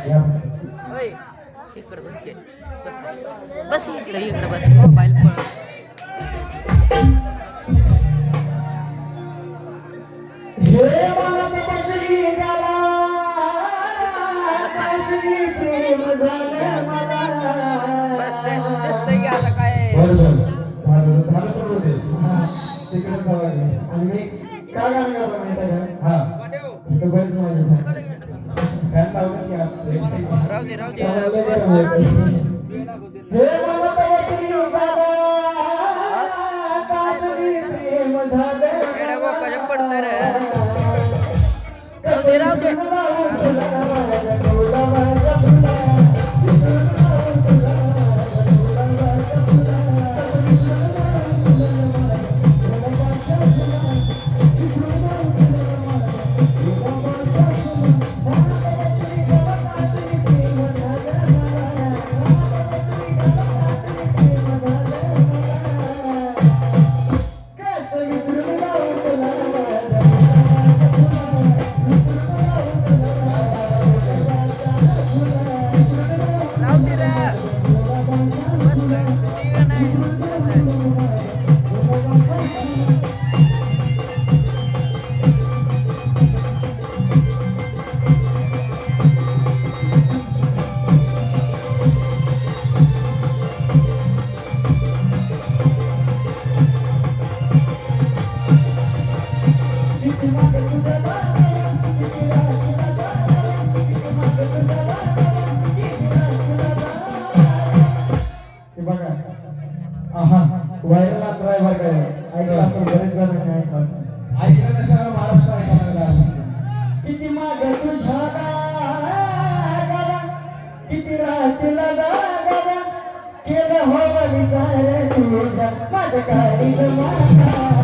ओय इकडे बस के बस बस इकडे बस मोबाईल पळ हे मला बसली गाला बसली प्रेम झालं मला बस ते दिसतंय की आता काय तिकडे आणि मी काय गाणं गातो माहिती आहे का हा इथं बरेच माझे फॅन लावलं की राहू दे बस हे मला बसली गाला बसली प्रेम झालं एवढ्या बोकाच्या पडतं रे राहू दे व्हायरल ड्रायव्हर काय ऐकला असं बरेच जण ऐकलं नसेल महाराष्ट्र ऐकायला किती माग तुझ्या गावा किती राहतील गावा केलं हो विचार तुझ्या माझ्या गाडी जमा